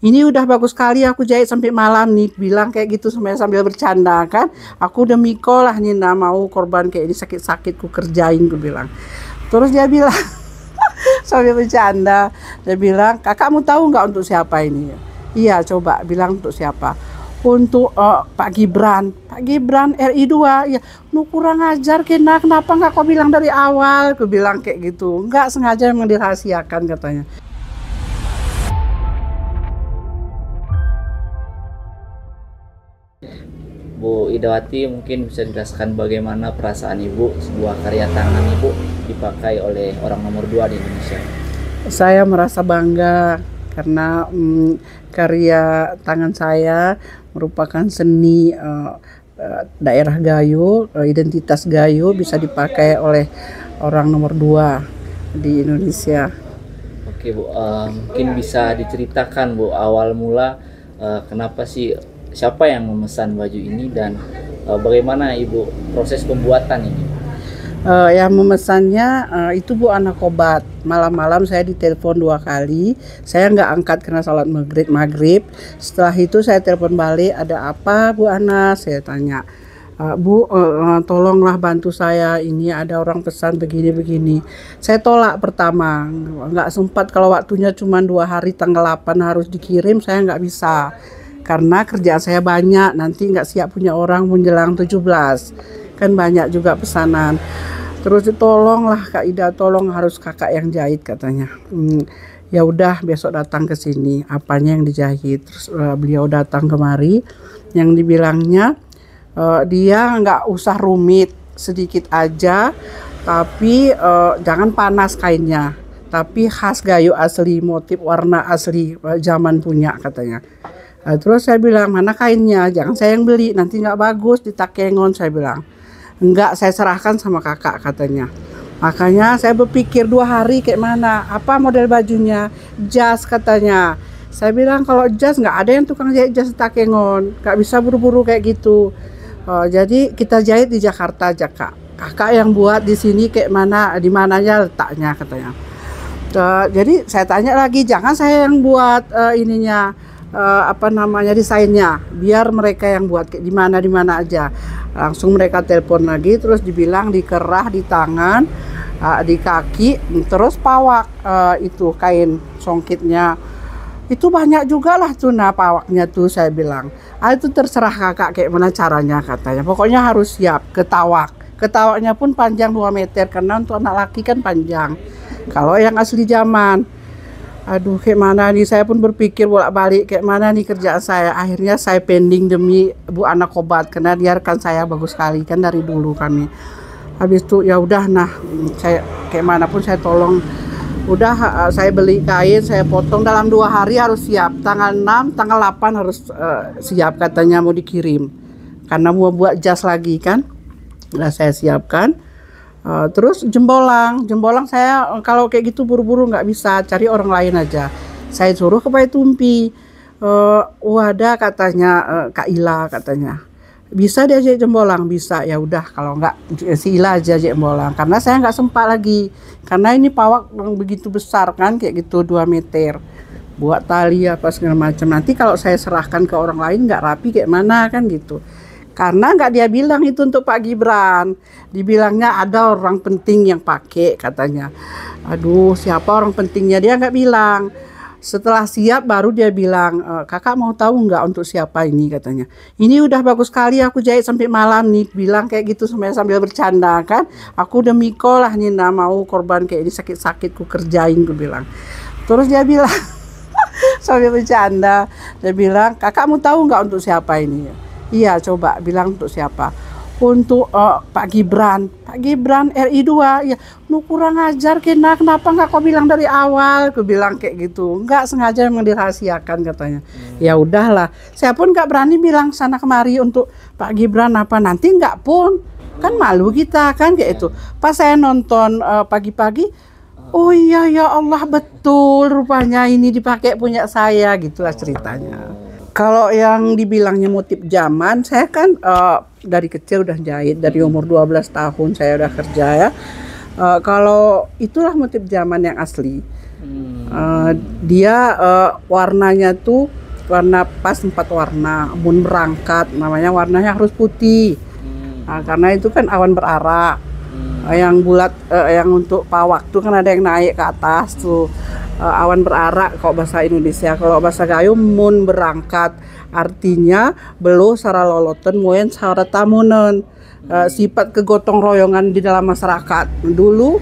Ini udah bagus sekali aku jahit sampai malam nih, bilang kayak gitu sambil bercanda kan. Aku udah mikol lah nih, nggak mau korban kayak ini sakit-sakit ku kerjain, ku bilang. Terus dia bilang sambil bercanda, dia bilang, kakakmu tahu nggak untuk siapa ini? Iya, coba bilang untuk siapa? Untuk Pak Gibran. Pak Gibran RI 2. Ya, lu kurang ajar Kena, kenapa nggak kau bilang dari awal? Ku bilang kayak gitu. Nggak sengaja, memang dirahasiakan katanya. Bu Idawati, mungkin bisa dijelaskan bagaimana perasaan Ibu sebuah karya tangan Ibu dipakai oleh orang nomor 2 di Indonesia? Saya merasa bangga karena karya tangan saya merupakan seni daerah Gayo, identitas Gayo bisa dipakai oleh orang nomor 2 di Indonesia. Oke Bu, mungkin bisa diceritakan Bu awal mula kenapa sih, siapa yang memesan baju ini, dan bagaimana Ibu proses pembuatan ini? Yang memesannya itu Bu Ana Kobat. Malam-malam saya ditelepon 2 kali. Saya nggak angkat karena sholat maghrib. Setelah itu saya telepon balik, ada apa Bu Ana? Saya tanya, Bu, tolonglah bantu saya, ini ada orang pesan begini-begini. Saya tolak pertama, nggak sempat, kalau waktunya cuma 2 hari, tanggal 8 harus dikirim, saya nggak bisa. Karena kerjaan saya banyak, nanti nggak siap punya orang menjelang 17. Kan banyak juga pesanan. Terus tolonglah Kak Ida, tolong, harus kakak yang jahit katanya. Ya udah, besok datang ke sini, apanya yang dijahit. Terus beliau datang kemari, yang dibilangnya dia nggak usah rumit, sedikit aja, tapi jangan panas kainnya, tapi khas Gayo asli, motif warna asli zaman punya katanya. Terus saya bilang, mana kainnya? Jangan saya yang beli, nanti nggak bagus di Takengon, saya bilang. Enggak, saya serahkan sama kakak katanya. Makanya saya berpikir 2 hari kayak mana, apa model bajunya, jas katanya. Saya bilang kalau jas nggak ada yang tukang jahit jas di Takengon, nggak bisa buru-buru kayak gitu. Jadi kita jahit di Jakarta aja Kak. Kakak yang buat di sini kayak mana, di mananya letaknya katanya. Jadi saya tanya lagi, jangan saya yang buat desainnya, biar mereka yang buat kayak di mana aja. Langsung mereka telepon lagi, terus dibilang dikerah di tangan, di kaki, terus pawak itu kain songkitnya. Itu banyak juga lah tuh pawaknya tuh, saya bilang. Itu terserah kakak kayak mana caranya katanya. Pokoknya harus siap ketawak. Ketawaknya pun panjang 2 meter, karena untuk anak laki kan panjang. Kalau yang asli zaman, aduh kayak mana nih, saya pun berpikir bolak-balik kayak mana nih kerjaan saya. Akhirnya saya pending demi Bu Ana Kobat, karena dia rekan saya bagus sekali kan dari dulu kami. Habis itu ya udah, nah saya kayak mana pun saya tolong. Udah saya beli kain, saya potong, dalam 2 hari harus siap. Tanggal 6, tanggal 8 harus siap katanya, mau dikirim. Karena mau buat jas lagi kan. Nah saya siapkan. Terus jembolang saya kalau kayak gitu buru-buru nggak bisa, cari orang lain aja. Saya suruh ke Paitumpi, ada katanya Kak Ila katanya, bisa dia jahit jembolang, bisa. Ya udah, kalau nggak si Ila aja jahit jembolang, karena saya nggak sempat lagi, karena ini pawak yang begitu besar kan, kayak gitu 2 meter, buat tali apa segala macam. Nanti kalau saya serahkan ke orang lain nggak rapi kayak mana kan gitu. Karena nggak dia bilang itu untuk Pak Gibran, dibilangnya ada orang penting yang pakai katanya. Aduh, siapa orang pentingnya, dia nggak bilang. Setelah siap baru dia bilang, kakak mau tahu nggak untuk siapa ini katanya. Ini udah bagus sekali aku jahit sampai malam nih, bilang kayak gitu sambil bercanda kan. Aku udah mikol lah nih, nggak mau korban kayak ini sakit-sakit ku kerjain, ku bilang. Terus dia bilang sambil bercanda, dia bilang, kakak mau tahu nggak untuk siapa ini? Iya, coba bilang untuk siapa? Untuk Pak Gibran. Pak Gibran RI 2. Ya, lu kurang ajar Kena, kenapa nggak kau bilang dari awal? Aku bilang kayak gitu. Nggak sengaja, memang dirahasiakan katanya. Ya udahlah. Saya pun nggak berani bilang sana kemari untuk Pak Gibran apa, nanti nggak pun. Kan malu kita kan kayak itu. Pas saya nonton pagi-pagi, oh iya ya Allah, betul rupanya ini dipakai punya saya, gitulah ceritanya. Kalau yang dibilangnya motif zaman, saya kan dari kecil udah jahit, dari umur 12 tahun saya udah kerja ya. Kalau itulah motif zaman yang asli. Dia warnanya tuh warna pas 4 warna. Mun berangkat namanya warnanya harus putih. Karena itu kan awan berarak. Yang bulat, yang untuk pawak tuh kan ada yang naik ke atas tuh. Awan berarak kalau bahasa Indonesia. Kalau bahasa Gayo mun berangkat artinya belo sara loloten moyen sara tamunen. Sifat kegotong royongan di dalam masyarakat. Dulu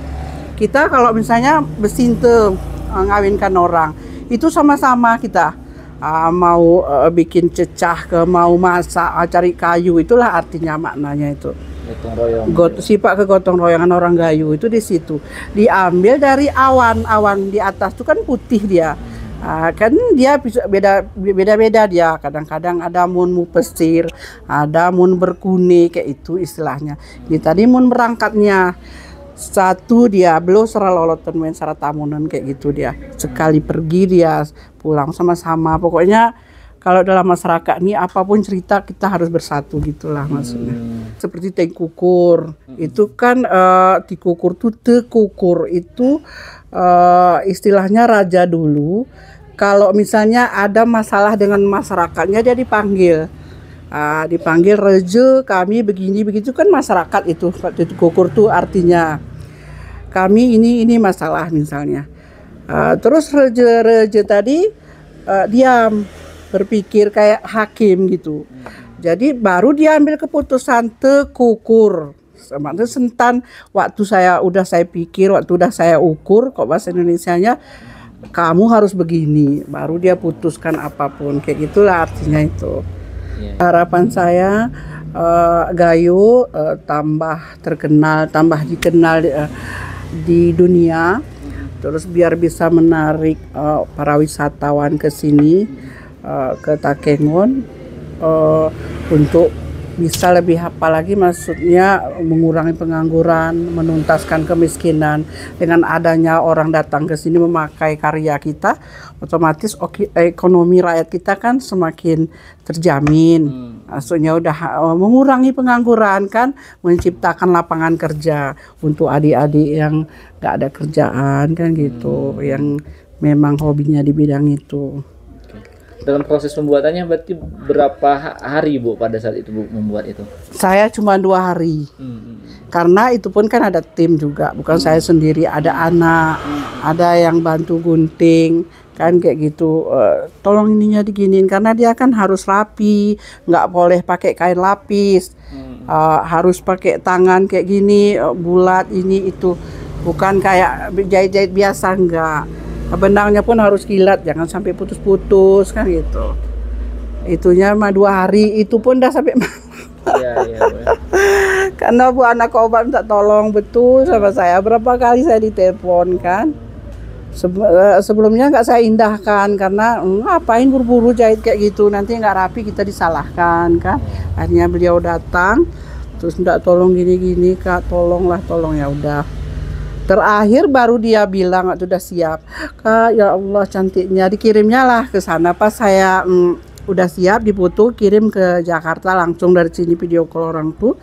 kita kalau misalnya besinte ngawinkan orang itu sama-sama kita mau bikin cecah ke mau masak cari kayu, itulah artinya maknanya itu gotong royong. Sifat kegotong royongan orang Gayo itu di situ diambil dari awan di atas itu kan putih dia. Kan dia bisa beda-beda dia, kadang-kadang ada mun pesir, ada mun berkuni kayak itu istilahnya. Di tadi mun berangkatnya satu dia belum sera loloten main sera tamunan kayak gitu dia. Sekali pergi dia pulang sama-sama. Pokoknya kalau dalam masyarakat ini apapun cerita kita harus bersatu gitulah maksudnya. Seperti tengkukur itu kan tikukur tuh tekukur itu istilahnya raja dulu. Kalau misalnya ada masalah dengan masyarakatnya dia dipanggil. Dipanggil reje kami begini begitu kan masyarakat itu kukur tuh artinya kami ini masalah misalnya. Terus reje tadi diam berpikir kayak hakim gitu. Jadi baru dia ambil keputusan tekukur. Itu sentan waktu saya pikir, waktu udah saya ukur kok bahasa Indonesianya kamu harus begini, baru dia putuskan apapun kayak gitulah artinya itu. Harapan saya Gayo tambah terkenal, tambah dikenal di dunia, terus biar bisa menarik para wisatawan ke sini ke Takengon untuk bisa lebih apa lagi, maksudnya mengurangi pengangguran, menuntaskan kemiskinan. Dengan adanya orang datang ke sini memakai karya kita, otomatis ekonomi rakyat kita kan semakin terjamin. Maksudnya udah mengurangi pengangguran kan, menciptakan lapangan kerja untuk adik-adik yang nggak ada kerjaan kan gitu, yang memang hobinya di bidang itu. Dalam proses pembuatannya berarti berapa hari Bu pada saat itu Bu membuat itu? Saya cuma 2 hari. Karena itu pun kan ada tim juga, bukan saya sendiri, ada anak, ada yang bantu gunting kan kayak gitu. Tolong ininya diginiin karena dia kan harus rapi, nggak boleh pakai kain lapis, harus pakai tangan kayak gini, bulat ini itu, bukan kayak jahit-jahit biasa enggak. Benangnya pun harus kilat, jangan sampai putus-putus kan gitu. Itunya mah 2 hari, itu pun dah sampai Iya. karena Bu anak obat minta tolong betul sama saya. Berapa kali saya ditelepon kan. Sebelumnya nggak saya indahkan karena ngapain buru-buru jahit kayak gitu, nanti nggak rapi kita disalahkan kan. Akhirnya beliau datang terus minta tolong gini-gini Kak, tolong ya udah. Terakhir baru dia bilang waktu udah siap, Kak ya Allah cantiknya, dikirimnya lah ke sana. Pas saya udah siap dipoto, kirim ke Jakarta langsung dari sini video call orang tuh.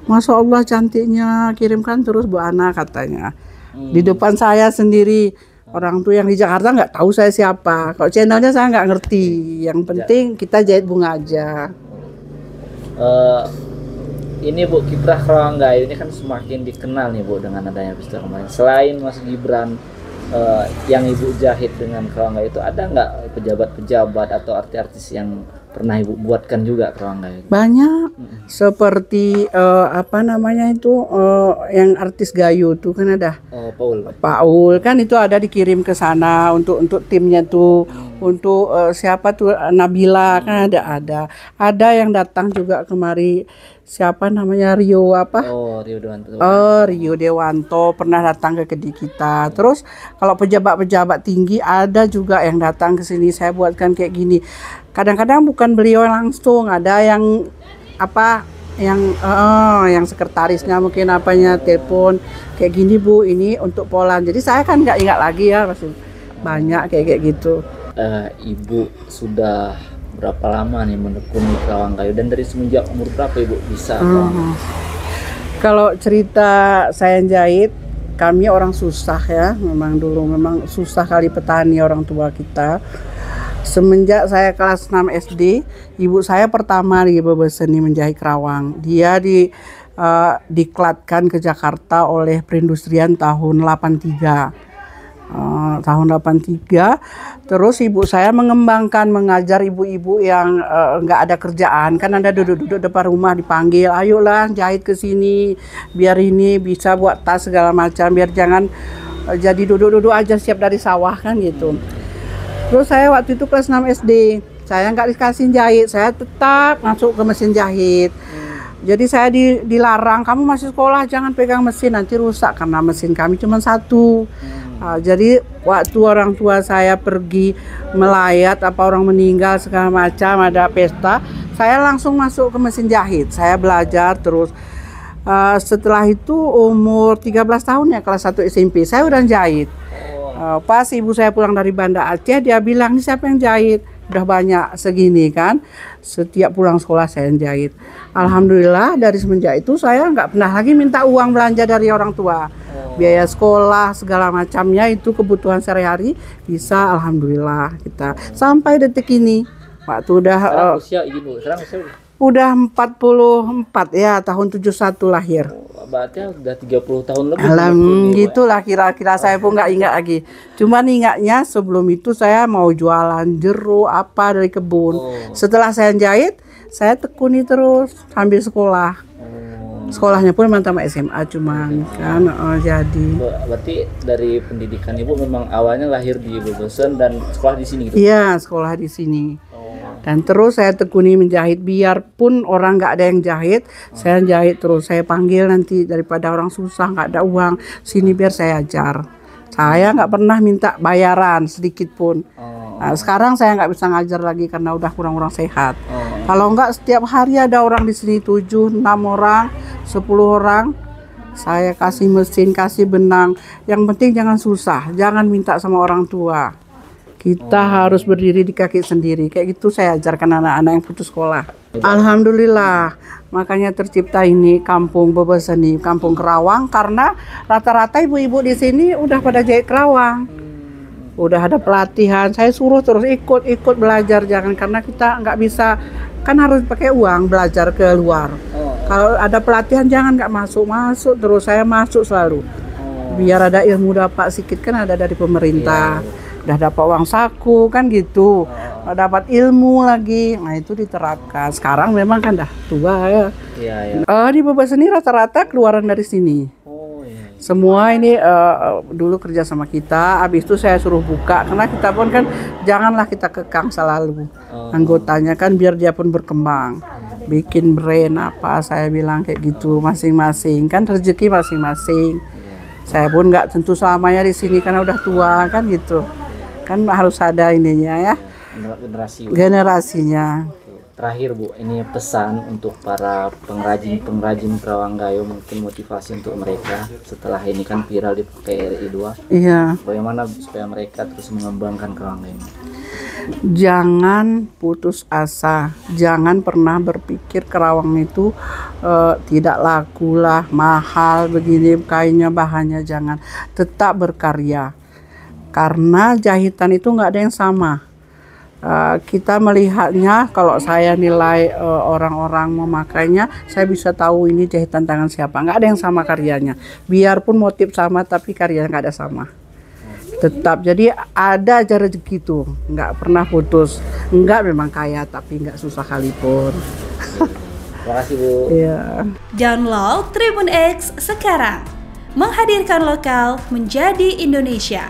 Masya Allah cantiknya, kirimkan terus Bu Ana katanya. Di depan saya sendiri, orang tuh yang di Jakarta nggak tahu saya siapa. Kalau channelnya saya nggak ngerti. Yang penting kita jahit bunga aja. Ini Bu, kiprah Kerawang Gayo ini kan semakin dikenal nih Bu dengan adanya festival kemarin. Selain Mas Gibran yang Ibu jahit dengan Kerawang Gayo itu, ada nggak pejabat-pejabat atau artis-artis yang pernah Ibu buatkan juga Kerawang Gayo? Banyak, seperti apa namanya itu yang artis Gayo tuh kan ada. Paul kan itu ada dikirim ke sana untuk timnya tuh, untuk siapa tuh Nabila kan ada yang datang juga kemari. Siapa namanya Rio apa? Rio Dewanto. Rio Dewanto pernah datang ke Kediri kita. Terus kalau pejabat-pejabat tinggi ada juga yang datang ke sini, saya buatkan kayak gini. Kadang-kadang bukan beliau langsung, ada yang apa yang sekretarisnya mungkin apanya telepon kayak gini Bu, ini untuk Polan. Jadi saya kan nggak ingat lagi ya, masih banyak kayak gitu. Ibu sudah berapa lama nih menekuni Kerawang Gayo, dan dari semenjak umur berapa Ibu bisa? Kalau cerita saya jahit, kami orang susah ya, memang dulu memang susah kali petani orang tua kita. Semenjak saya kelas 6 SD, ibu saya pertama di Bebeseni menjahit kerawang. Dia diklatkan ke Jakarta oleh perindustrian tahun 83. Tahun 83, terus ibu saya mengembangkan, mengajar ibu-ibu yang nggak ada kerjaan, kan ada duduk-duduk depan rumah dipanggil, ayolah jahit ke sini, biar ini bisa buat tas segala macam, biar jangan jadi duduk-duduk aja siap dari sawah kan gitu. Terus saya waktu itu kelas 6 SD, saya nggak dikasih jahit, saya tetap masuk ke mesin jahit. Jadi saya dilarang, kamu masih sekolah jangan pegang mesin, nanti rusak, karena mesin kami cuma satu. Jadi waktu orang tua saya pergi melayat, apa orang meninggal segala macam, ada pesta, saya langsung masuk ke mesin jahit. Saya belajar terus. Setelah itu umur 13 tahun ya, kelas 1 SMP, saya udah jahit. Pas ibu saya pulang dari Banda Aceh, dia bilang, ini siapa yang jahit? Udah banyak segini kan. Setiap pulang sekolah saya jahit. Alhamdulillah dari semenjak itu saya nggak pernah lagi minta uang belanja dari orang tua. Biaya sekolah segala macamnya itu kebutuhan sehari-hari bisa, alhamdulillah kita sampai detik ini. Waktu udah usia ibu, udah 44 ya, tahun 71 lahir. Berarti udah 30 tahun lebih. Gitulah kira-kira, saya pun nggak ingat lagi. Cuman ingatnya sebelum itu saya mau jualan jeruk apa dari kebun. Setelah saya jahit, saya tekuni terus sambil sekolah. Sekolahnya pun memang tamat SMA cuman kan jadi. Berarti dari pendidikan ibu memang awalnya lahir di Bebesen dan sekolah di sini gitu? Iya, sekolah di sini. Dan terus saya tekuni menjahit, biarpun orang nggak ada yang jahit, saya jahit terus. Saya panggil nanti daripada orang susah nggak ada uang, sini biar saya ajar. Saya nggak pernah minta bayaran sedikit pun. Nah, sekarang saya nggak bisa ngajar lagi karena udah kurang-kurang sehat. Kalau nggak setiap hari ada orang di sini 7, 6 orang, 10 orang. Saya kasih mesin, kasih benang. Yang penting jangan susah, jangan minta sama orang tua. Kita harus berdiri di kaki sendiri. Kayak gitu saya ajarkan anak-anak yang putus sekolah. Alhamdulillah, makanya tercipta ini kampung Bebeseni, kampung kerawang, karena rata-rata ibu-ibu di sini udah pada jahit kerawang. Udah ada pelatihan, saya suruh terus ikut belajar, jangan karena kita nggak bisa, kan harus pakai uang belajar ke luar. Kalau ada pelatihan jangan nggak masuk terus, saya masuk selalu. Biar ada ilmu dapat sedikit, kan ada dari pemerintah. Udah dapat uang saku kan gitu, dapat ilmu lagi, nah itu diterapkan. Sekarang memang kan dah tua ya. Di Bebeseni rata-rata keluaran dari sini. Semua ini dulu kerja sama kita, habis itu saya suruh buka, karena kita pun kan janganlah kita kekang selalu anggotanya kan, biar dia pun berkembang, bikin brand apa, saya bilang kayak gitu, masing-masing kan rezeki masing-masing. Saya pun nggak tentu selamanya di sini karena udah tua kan gitu. Kan harus ada ininya ya, generasinya. Terakhir Bu, ini pesan untuk para pengrajin kerawang gayo, mungkin motivasi untuk mereka setelah ini kan viral di PRI 2. Iya. Bagaimana supaya mereka terus mengembangkan kerawang gayo? Jangan putus asa, jangan pernah berpikir kerawang itu tidak laku lah, mahal begini kainnya, bahannya, jangan. Tetap berkarya. Karena jahitan itu nggak ada yang sama. Kita melihatnya, kalau saya nilai orang-orang memakainya, saya bisa tahu ini jahitan tangan siapa. Nggak ada yang sama karyanya. Biarpun motif sama, tapi karyanya nggak ada sama. Tetap, jadi ada aja rezeki itu, nggak pernah putus. Nggak memang kaya, tapi nggak susah kalipun. Terima kasih Bu. Iya. Download Tribun X sekarang, menghadirkan lokal menjadi Indonesia.